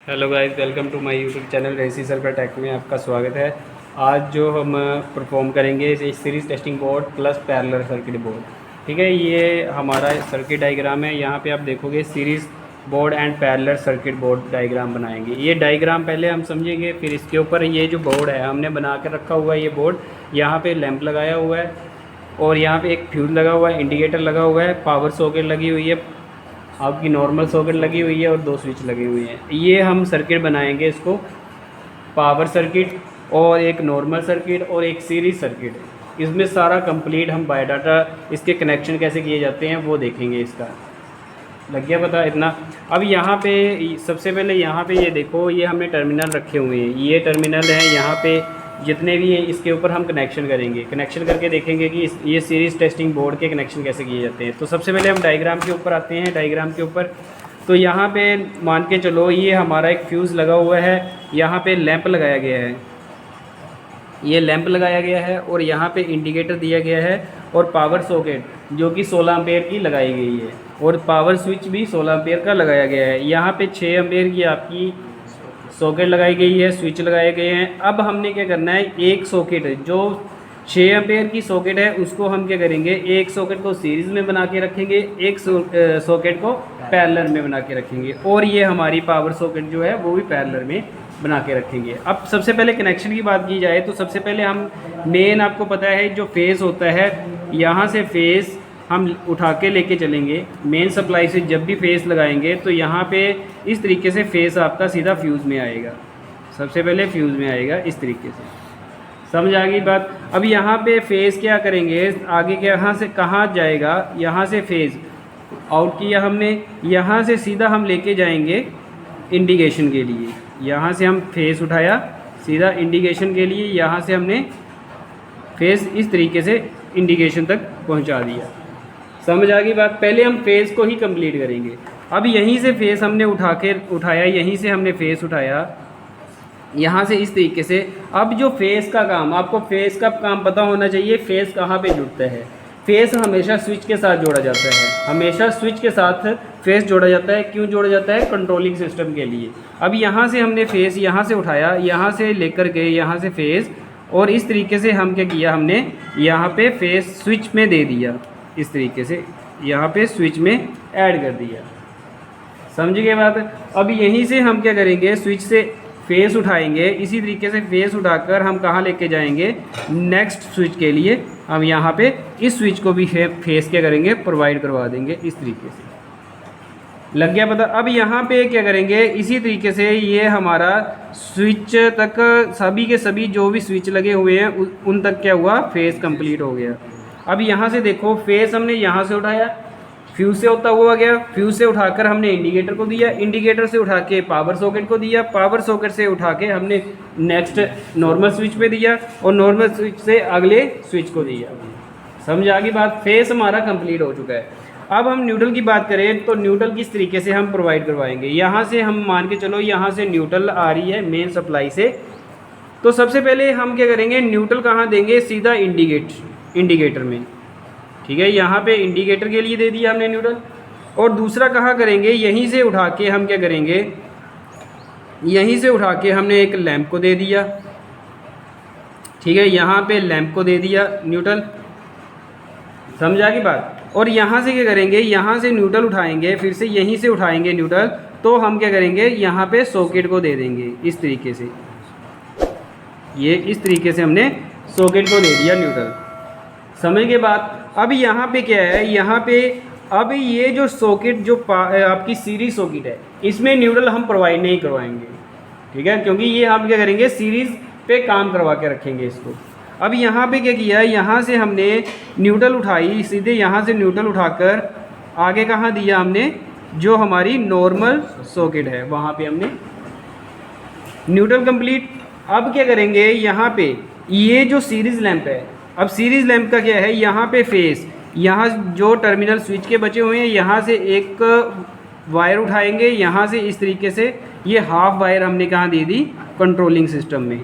Hello guys, welcome to my YouTube channel racy circle tech में आपका स्वागत है। आज जो हम परफॉर्म करेंगे इस series testing board plus parallel circuit board. ठीक है, ये हमारा सर्किट डायग्राम है। यहाँ पे आप देखोगे series board and parallel circuit board diagram बनाएंगे। ये डायग्राम पहले हम समझेंगे, फिर इसके ऊपर ये जो बोर्ड है हमने बना कर रखा हुआ है। ये बोर्ड यहाँ पर लैंप लगाया हुआ है और यहाँ पर एक फ्यूज़ लगा हुआ है, इंडिकेटर लगा हुआ है, पावर सॉकेट लगी हुई है, आपकी नॉर्मल सॉकेट लगी हुई है और दो स्विच लगी हुई हैं। ये हम सर्किट बनाएंगे, इसको पावर सर्किट और एक नॉर्मल सर्किट और एक सीरीज सर्किट। इसमें सारा कंप्लीट हम बायोडाटा, इसके कनेक्शन कैसे किए जाते हैं वो देखेंगे। इसका लग गया पता इतना। अब यहाँ पे सबसे पहले यहाँ पे ये देखो, ये हमने टर्मिनल रखे हुए हैं। ये टर्मिनल है, यहाँ पे जितने भी हैं इसके ऊपर हम कनेक्शन करेंगे। कनेक्शन करके देखेंगे कि ये सीरीज़ टेस्टिंग बोर्ड के कनेक्शन कैसे किए जाते हैं। तो सबसे पहले हम डायग्राम के ऊपर आते हैं। डायग्राम के ऊपर तो यहाँ पे मान के चलो ये हमारा एक फ्यूज़ लगा हुआ है, यहाँ पे लैंप लगाया गया है, ये लैंप लगाया गया है और यहाँ पे इंडिकेटर दिया गया है और पावर सॉकेट जो कि 16 एम्पेयर की लगाई गई है और पावर स्विच भी 16 एम्पेयर का लगाया गया है। यहाँ पे 6 एम्पेयर की आपकी सॉकेट लगाई गई है, स्विच लगाए गए हैं। अब हमने क्या करना है, एक सॉकेट जो 6 एम्पेयर की सॉकेट है उसको हम क्या करेंगे, एक सॉकेट को सीरीज़ में बना के रखेंगे, एक सॉकेट को पैरेलल में बना के रखेंगे और ये हमारी पावर सॉकेट जो है वो भी पैरेलल में बना के रखेंगे। अब सबसे पहले कनेक्शन की बात की जाए तो सबसे पहले हम मेन, आपको पता है जो फेस होता है, यहाँ से फेस हम उठा के लेके चलेंगे। मेन सप्लाई से जब भी फेस लगाएंगे तो यहाँ पे इस तरीके से फेस आपका सीधा फ्यूज़ में आएगा। सबसे पहले फ्यूज़ में आएगा इस तरीके से, समझ आ गई बात। अब यहाँ पे फेस क्या करेंगे, आगे के यहाँ से कहाँ जाएगा, यहाँ से फेस आउट किया हमने, यहाँ से सीधा हम लेके जाएंगे इंडिकेशन के लिए। यहाँ से हम फेस उठाया सीधा इंडिकेशन के लिए, यहाँ से हमने फेस इस तरीके से इंडिकेशन तक पहुँचा दिया। समझ आ गई बात। पहले हम फेस को ही कंप्लीट करेंगे। अब यहीं से फेस हमने उठाया, यहीं से हमने फेस उठाया, यहाँ से इस तरीके से। अब जो फेस का काम, आपको फेस का काम पता होना चाहिए, फेस कहाँ पे जुड़ता है। फेस हमेशा स्विच के साथ जोड़ा जाता है, हमेशा स्विच के साथ फेस जोड़ा जाता है। क्यों जोड़ा जाता है? कंट्रोलिंग सिस्टम के लिए। अब यहाँ से हमने फेस यहाँ से उठाया, यहाँ से लेकर के यहाँ से फेस, और इस तरीके से हम क्या किया, हमने यहाँ पे फेस स्विच में दे दिया, इस तरीके से यहाँ पे स्विच में ऐड कर दिया। समझ गए बात। अब यहीं से हम क्या करेंगे, स्विच से फेस उठाएंगे, इसी तरीके से फेस उठाकर हम कहाँ लेके जाएंगे, नेक्स्ट स्विच के लिए। हम यहाँ पे इस स्विच को भी फेस क्या करेंगे, प्रोवाइड करवा देंगे इस तरीके से। लग गया पता। अब यहाँ पे क्या करेंगे, इसी तरीके से ये हमारा स्विच तक सभी के सभी जो भी स्विच लगे हुए हैं उन तक क्या हुआ, फेस कंप्लीट हो गया। अब यहाँ से देखो, फेस हमने यहाँ से उठाया, फ्यूज़ से होता हुआ गया, फ्यूज़ से उठाकर हमने इंडिकेटर को दिया, इंडिकेटर से उठा के पावर सॉकेट को दिया, पावर सॉकेट से उठा के हमने नेक्स्ट नॉर्मल स्विच पे दिया और नॉर्मल स्विच से अगले स्विच को दिया। समझ आ गई बात। फेस हमारा कंप्लीट हो चुका है। अब हम न्यूट्रल की बात करें तो न्यूट्रल किस तरीके से हम प्रोवाइड करवाएंगे। यहाँ से हम मान के चलो, यहाँ से न्यूट्रल आ रही है मेन सप्लाई से, तो सबसे पहले हम क्या करेंगे, न्यूट्रल कहाँ देंगे, सीधा इंडिकेटर में। ठीक है, यहाँ पे इंडिकेटर के लिए दे दिया हमने न्यूट्रल। और दूसरा कहाँ करेंगे, यहीं से उठा के हम क्या करेंगे, यहीं से उठा के हमने एक लैंप को दे दिया। ठीक है, यहाँ पे लैंप को दे दिया न्यूट्रल। समझा की बात। और यहाँ से क्या करेंगे, यहाँ से न्यूट्रल उठाएंगे, फिर से यहीं से उठाएंगे न्यूट्रल, तो हम क्या करेंगे, यहाँ पे सॉकेट को दे देंगे इस तरीके से। ये इस तरीके से हमने सॉकेट को दे दिया न्यूट्रल। समझ के बाद। अब यहाँ पे क्या है, यहाँ पे अब ये जो सॉकेट जो आपकी सीरीज सॉकेट है, इसमें न्यूट्रल हम प्रोवाइड नहीं करवाएंगे। ठीक है, क्योंकि ये हम क्या करेंगे, सीरीज़ पे काम करवा के रखेंगे इसको। अब यहाँ पे क्या किया, यहाँ से हमने न्यूट्रल उठाई, सीधे यहाँ से न्यूट्रल उठाकर आगे कहाँ दिया हमने, जो हमारी नॉर्मल सॉकेट है वहाँ पे हमने न्यूट्रल कंप्लीट। अब क्या करेंगे, यहाँ पे ये जो सीरीज़ लैंप है, अब सीरीज़ लैंप का क्या है, यहाँ पे फेस, यहाँ जो टर्मिनल स्विच के बचे हुए हैं, यहाँ से एक वायर उठाएंगे, यहाँ से इस तरीके से ये हाफ वायर हमने कहाँ दे दी, कंट्रोलिंग सिस्टम में।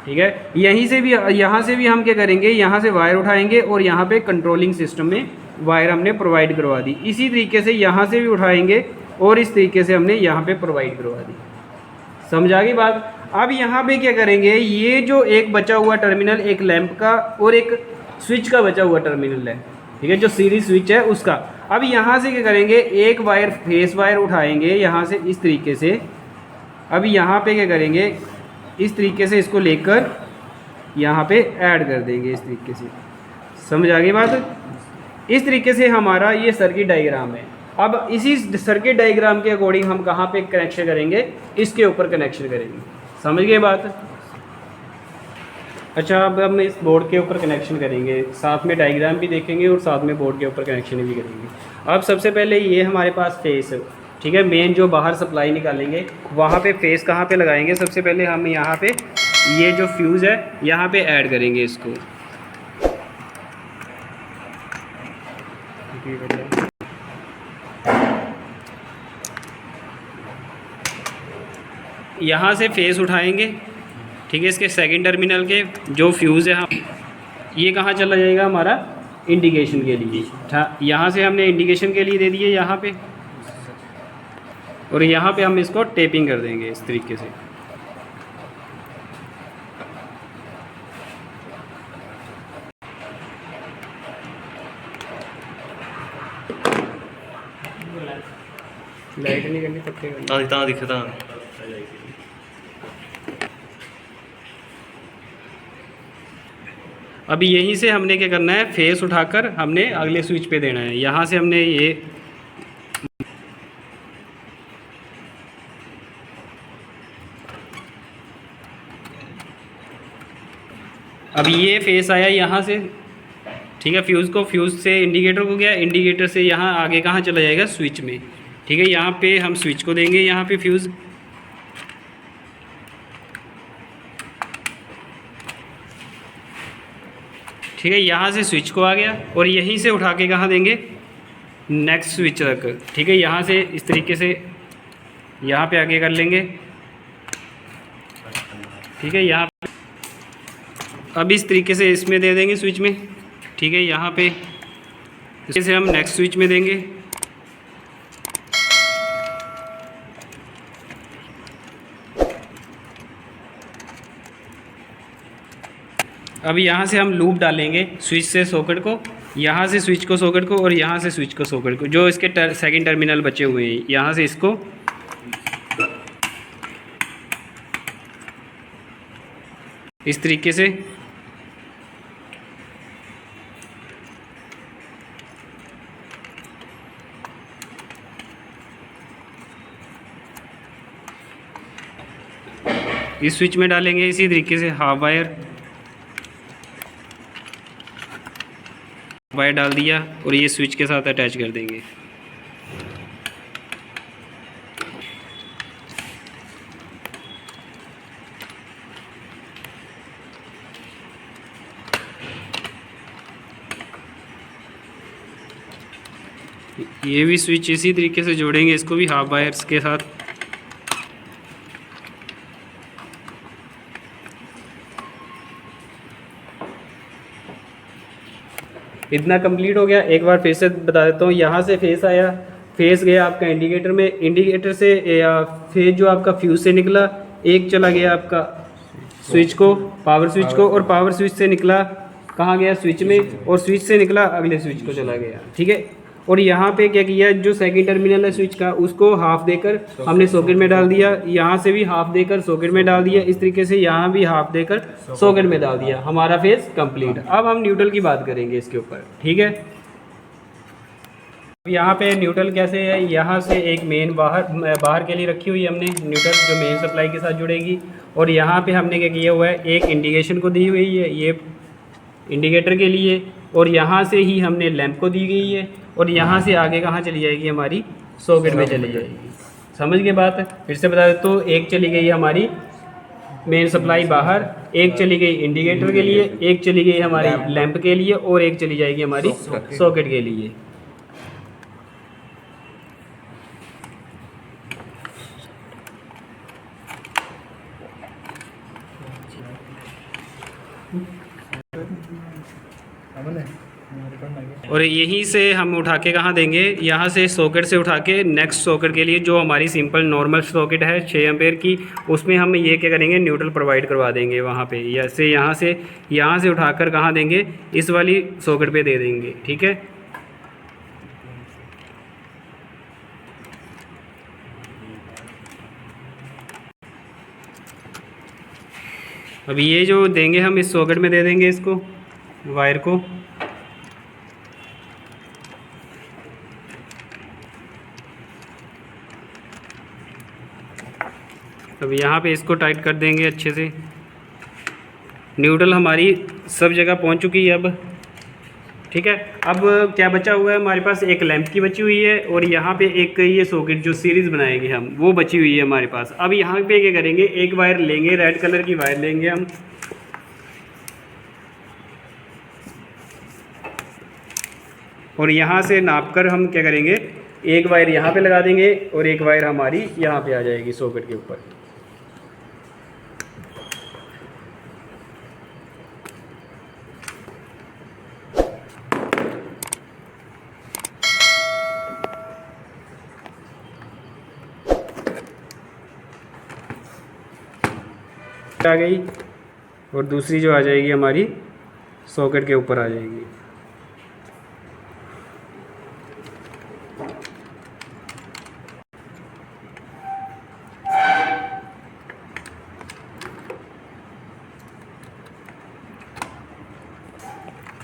ठीक है, यहीं से भी, यहाँ से भी हम क्या करेंगे, यहाँ से वायर उठाएंगे और यहाँ पे कंट्रोलिंग सिस्टम में वायर हमने प्रोवाइड करवा दी। इसी तरीके से यहाँ से भी उठाएंगे और इस तरीके से हमने यहाँ पे प्रोवाइड करवा दी। समझ आ गई बात। अब यहाँ पे क्या करेंगे, ये जो एक बचा हुआ टर्मिनल, एक लैंप का और एक स्विच का बचा हुआ टर्मिनल है, ठीक है, जो सीरीज स्विच है उसका। अब यहाँ से क्या करेंगे, एक वायर फेस वायर उठाएंगे यहाँ से इस तरीके से। अब यहाँ पे क्या करेंगे, इस तरीके से इसको लेकर यहाँ पे ऐड कर देंगे इस तरीके से। समझ आ गई बात। इस तरीके से हमारा ये सर्किट डायग्राम है। अब इसी सर्किट डायग्राम के अकॉर्डिंग हम कहाँ पे कनेक्शन करेंगे, इसके ऊपर कनेक्शन करेंगे। समझ गए बात। अच्छा, अब हम इस बोर्ड के ऊपर कनेक्शन करेंगे, साथ में डायग्राम भी देखेंगे और साथ में बोर्ड के ऊपर कनेक्शन भी करेंगे। अब सबसे पहले ये हमारे पास फेस है, ठीक है, मेन जो बाहर सप्लाई निकालेंगे वहाँ पे फेस कहाँ पे लगाएंगे। सबसे पहले हम यहाँ पे ये जो फ्यूज़ है यहाँ पे ऐड करेंगे इसको। यहाँ से फेस उठाएंगे, ठीक है, इसके सेकंड टर्मिनल के जो फ्यूज़ है हम ये कहाँ चला जाएगा हमारा, इंडिकेशन के लिए। यहाँ से हमने इंडिकेशन के लिए दे दिए यहाँ पे, और यहाँ पे हम इसको टेपिंग कर देंगे इस तरीके से। लाइट नहीं करनी पड़ती दिखता। अभी यहीं से हमने क्या करना है, फेस उठाकर हमने अगले स्विच पे देना है। यहाँ से हमने ये अब ये फेस आया यहाँ से, ठीक है, फ्यूज़ को, फ्यूज़ से इंडिकेटर को गया, इंडिकेटर से यहाँ आगे कहाँ चला जाएगा, स्विच में, ठीक है। यहाँ पे हम स्विच को देंगे, यहाँ पे फ्यूज़, ठीक है, यहाँ से स्विच को आ गया और यहीं से उठा के कहाँ देंगे, नेक्स्ट स्विच तक, ठीक है। यहाँ से इस तरीके से यहाँ पे आगे कर लेंगे, ठीक है। यहाँ अब इस तरीके से इसमें दे देंगे स्विच में, ठीक है। यहाँ पे इसे हम नेक्स्ट स्विच में देंगे, अब यहाँ से हम लूप डालेंगे स्विच से सॉकेट को, यहाँ से स्विच को सॉकेट को, और यहाँ से स्विच को सॉकेट को, जो इसके सेकंड टर्मिनल बचे हुए हैं यहाँ से इसको इस तरीके से इस स्विच में डालेंगे। इसी तरीके से हाफ वायर डाल दिया और ये स्विच के साथ अटैच कर देंगे। ये भी स्विच इसी तरीके से जोड़ेंगे, इसको भी हाफ वायर्स के साथ। इतना कंप्लीट हो गया। एक बार फिर से बता देता हूँ, यहाँ से फेस आया, फेस गया आपका इंडिकेटर में, इंडिकेटर से फेस जो आपका फ्यूज से निकला, एक चला गया आपका स्विच को, पावर स्विच को, और पावर स्विच से निकला कहाँ गया, स्विच में, और स्विच से निकला अगले स्विच को चला गया, ठीक है। और यहाँ पे क्या किया, जो सेकंड टर्मिनल है स्विच का उसको हाफ देकर हमने सॉकेट में डाल दिया, यहाँ से भी हाफ देकर सॉकेट में डाल दिया, इस तरीके से यहाँ भी हाफ देकर सॉकेट में डाल दिया। हमारा फेज कंप्लीट। अब हम न्यूट्रल की बात करेंगे इसके ऊपर, ठीक है। यहाँ पे न्यूट्रल कैसे है, यहाँ से एक मेन बाहर के लिए रखी हुई है हमने न्यूट्रल, जो मेन सप्लाई के साथ जुड़ेगी। और यहाँ पे हमने क्या किया हुआ है, एक इंडिकेशन को दी हुई है, ये इंडिकेटर के लिए, और यहाँ से ही हमने लैंप को दी गई है, और यहाँ से आगे कहाँ चली जाएगी, हमारी सॉकेट में चली जाएगी। समझ गए बात। फिर से बता देता हूँ, एक चली गई हमारी मेन सप्लाई बाहर, एक चली गई इंडिकेटर के लिए, एक चली गई हमारी लैंप के लिए, और एक चली जाएगी हमारी सॉकेट के लिए। और यहीं से हम उठा के कहाँ देंगे, यहाँ से सॉकेट से उठा के नेक्स्ट सॉकेट के लिए जो हमारी सिंपल नॉर्मल सॉकेट है 6 एम्पेयर की, उसमें हम ये क्या करेंगे, न्यूट्रल प्रोवाइड करवा देंगे वहाँ पे। जैसे यहाँ से उठाकर कहाँ देंगे, इस वाली सॉकेट पे दे देंगे। ठीक है, अब ये जो देंगे हम इस सॉकेट में दे देंगे इसको, वायर को। अब यहाँ पे इसको टाइट कर देंगे अच्छे से। न्यूट्रल हमारी सब जगह पहुँच चुकी है अब। ठीक है, अब क्या बचा हुआ है हमारे पास, एक लैंप की बची हुई है और यहाँ पे एक ये सॉकेट जो सीरीज़ बनाएंगे हम, वो बची हुई है हमारे पास। अब यहाँ पे क्या करेंगे, एक वायर लेंगे, रेड कलर की वायर लेंगे हम, और यहाँ से नाप कर हम क्या करेंगे, एक वायर यहाँ पे लगा देंगे और एक वायर हमारी यहाँ पे आ जाएगी सॉकेट के ऊपर। आ गई, और दूसरी जो आ जाएगी हमारी सॉकेट के ऊपर आ जाएगी।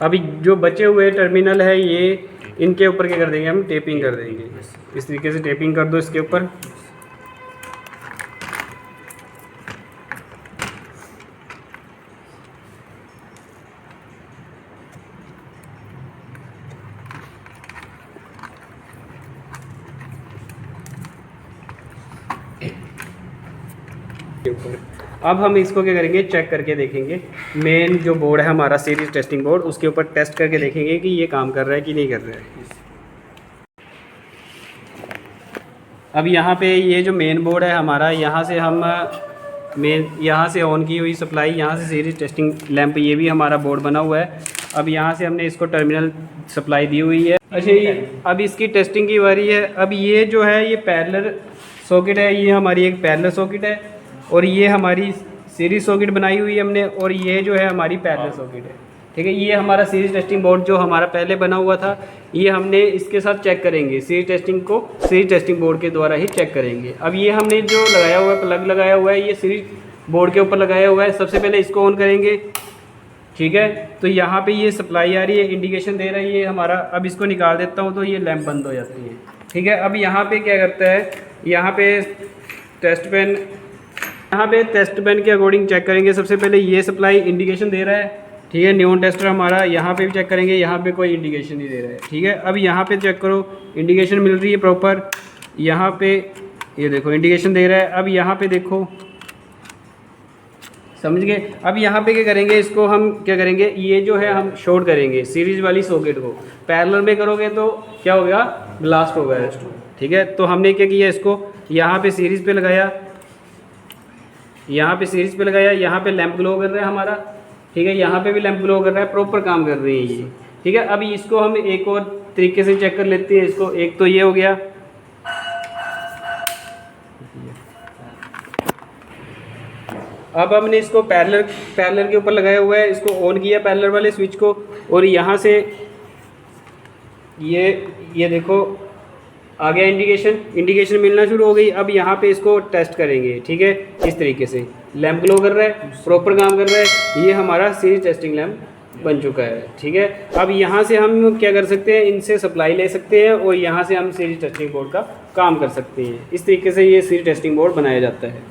अभी जो बचे हुए टर्मिनल है ये, इनके ऊपर क्या कर देंगे, हम टेपिंग कर देंगे। इस तरीके से टेपिंग कर दो इसके ऊपर। अब हम इसको क्या करेंगे, चेक करके देखेंगे। मेन जो बोर्ड है हमारा सीरीज टेस्टिंग बोर्ड, उसके ऊपर टेस्ट करके देखेंगे कि ये काम कर रहा है कि नहीं कर रहा है। अब यहाँ पे ये जो मेन बोर्ड है हमारा, यहाँ से हम यहाँ से ऑन की हुई सप्लाई, यहाँ से सीरीज टेस्टिंग लैंप, ये भी हमारा बोर्ड बना हुआ है। अब यहाँ से हमने इसको टर्मिनल सप्लाई दी हुई है। अच्छा, अब इसकी टेस्टिंग की बारी है। अब ये जो है ये पैरेलल सॉकेट है, ये हमारी एक पैरेलल सॉकेट है, और ये हमारी सीरीज सॉकेट बनाई हुई है हमने, और ये जो है हमारी पैरेलल सॉकेट है। ठीक है, ये हमारा सीरीज टेस्टिंग बोर्ड जो हमारा पहले बना हुआ था, ये हमने इसके साथ चेक करेंगे। सीरीज टेस्टिंग को सीरीज टेस्टिंग बोर्ड के द्वारा ही चेक करेंगे। अब ये हमने जो लगाया हुआ है, प्लग लगाया हुआ है, ये सीरीज बोर्ड के ऊपर लगाया हुआ है। सबसे पहले इसको ऑन करेंगे। ठीक है, तो यहाँ पे ये सप्लाई आ रही है, इंडिकेशन दे रही है हमारा। अब इसको निकाल देता हूँ तो ये लैंप बंद हो जाती है। ठीक है, अब यहाँ पे क्या करता है, यहाँ पे टेस्ट पेन, यहाँ पे टेस्ट पेन के अकॉर्डिंग चेक करेंगे। सबसे पहले ये सप्लाई इंडिकेशन दे रहा है। ठीक है, न्यून टेस्टर हमारा, यहाँ पे भी चेक करेंगे, यहाँ पे कोई इंडिकेशन नहीं दे रहा है। ठीक है, अब यहाँ पे चेक करो, इंडिकेशन मिल रही है प्रॉपर। यहाँ पे ये देखो इंडिकेशन दे रहा है। अब यहाँ पे देखो, समझ गए। अब यहाँ पे क्या करेंगे, इसको हम क्या करेंगे, ये जो है हम शॉर्ट करेंगे सीरीज वाली सॉकेट को। पैरेलल में करोगे तो क्या होगा, ब्लास्ट होगा। ठीक है, तो हमने क्या किया, इसको यहाँ पे सीरीज पे लगाया, यहाँ पे सीरीज पे लगाया, यहाँ पे लैंप ग्लो कर रहा है हमारा। ठीक है, यहाँ पे भी लैंप ग्लो कर रहा है, प्रॉपर काम कर रही है ये। ठीक है, अभी इसको हम एक और तरीके से चेक कर लेते हैं इसको। एक तो ये हो गया, अब हमने इसको पैरेलल के ऊपर लगाया हुआ है, इसको ऑन किया पैरेलल वाले स्विच को, और यहाँ से ये देखो आ गया इंडिकेशन मिलना शुरू हो गई। अब यहाँ पे इसको टेस्ट करेंगे। ठीक है, इस तरीके से लैंप ग्लो कर रहा है, प्रॉपर काम कर रहा है, ये हमारा सीरीज टेस्टिंग लैंप बन चुका है। ठीक है, अब यहाँ से हम क्या कर सकते हैं, इनसे सप्लाई ले सकते हैं और यहाँ से हम सीरीज टेस्टिंग बोर्ड का काम कर सकते हैं। इस तरीके से ये सीरीज टेस्टिंग बोर्ड बनाया जाता है।